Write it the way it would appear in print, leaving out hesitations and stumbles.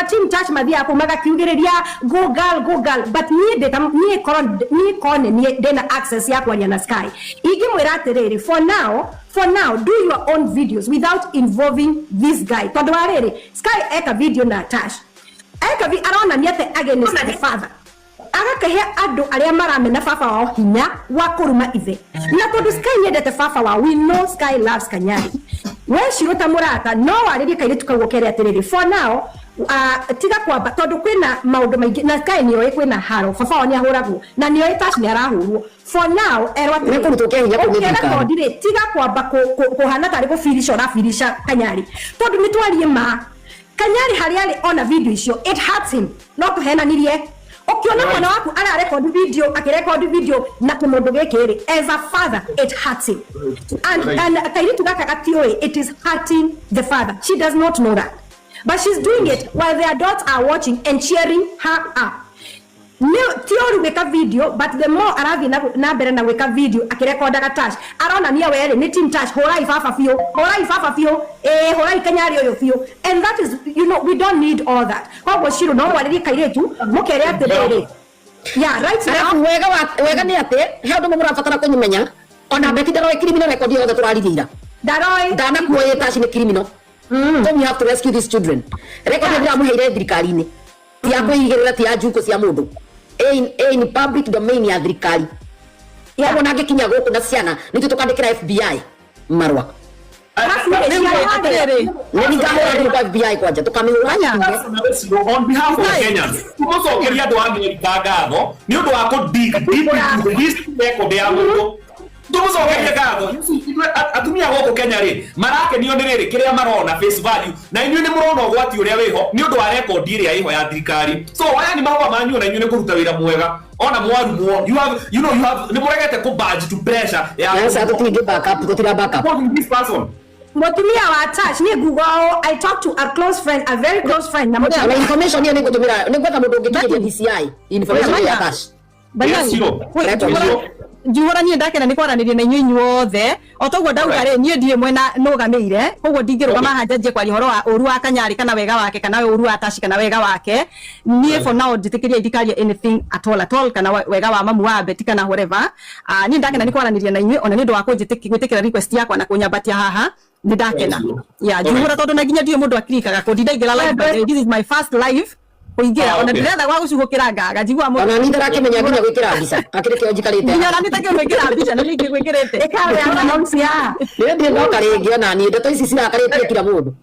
team Tash mathia hapo magakiugereria go girl but nie kone nie dena access ya kwa na Sky igimwira atiriri for now do your own videos without involving this guy tondu ariri Sky eka video na Tash eka arona niate against the father agakahe andu aria maramena baba wao hinya wa kuruma ithe na tondu Sky nyendete baba wao we know Sky loves Kanyari we shirota murata no ariri kaire tukagokere atiriri for now tiga kwamba tondu kwina maundu maingi na Sky niyo kwina haro baba wao ni ahuragwo na niyo Tash ni arahurwo for now erwa ndire tiga kwamba kuhana tari gufirisha na firisha Kanyari tondu nitwarie ma Kanyari hariari ona video icio it hurts him no kuhenanirie ukiona mwana waku ana record video na kimundu gekeri as a father it hurts him and kairitu gaka gatioe it is hurting the father she does not know that but she's doing it while the adults are watching and cheering her up Tiori weka video but the more arathi na bere na weka video akirekoda ka Tash arona nia wele ni team Tash horai fafa fio horai Kanyari oyo fio and that is we don't need all that kwa shiro no waliri kairetu mukere atere yeah right now wega ni ate hado mo murafatara kunyumenya ona beti daro criminal record yo turarithira daroi dana kuoye Tash ni criminal so we have to rescue these children record ya muheire thirikari ni ya kuigirira ti ajuko cia mundu in public domain ya thirikari ya bona ngekinya guku na ciana nitu tukandikira FBI marwa FBI kwanja tukamihuranya on behalf of Kenyans tucokeria andu a America ngatho ni undu wa ku dig deep into this record ya mundu tucokeria ngatho atumia goko Kenya ri marake nio niriri kiria marona face value na inyu ni murona gwati uria wiho ni undu wa record iria iho ya thirikari so waya ni mawa manyu na inyu ni kuruta wira mwega ona mwaru you have ni muregete ku badge to pressure yes atutinge backup gutira backup this person Motumia wa Tash ni Google I talk to a close friend a very close friend na motumia information ni ngutumira ni gweta mundu ngikiria DCI information ya Tash Jihora ni ndakena ni kwaranirie na inyu othe otogwo ndauga ri nie ndie mwena nugameire kogwo ndingirugama hanjaje kwa rihoro wa uru wa Kanyari kana wega wake kana uru wa Tash kana wega wake nie for now nditikiria idikaria anything at all kana wega wa mamu wa beti kana whatever ni ndakena ni kwaranirie na inyu ona ni ndo wa kunjitikira request yakwa na kunyambatia haha ni ndakena ya jihora tondu na ginya ndie mundu akirikaga ko ndindaigera live this is my first live kuingira ona ndirenda gwa gucugukira ngaga njigwa mundu ona nindarakimenya nginya gwikira mbica akirike ojikarite nginya nanitakio gwikira mbica na ningi gwikirite ekawe ana nomsia ndi no karingi ona ni ndeto ici cirakarite kila mundu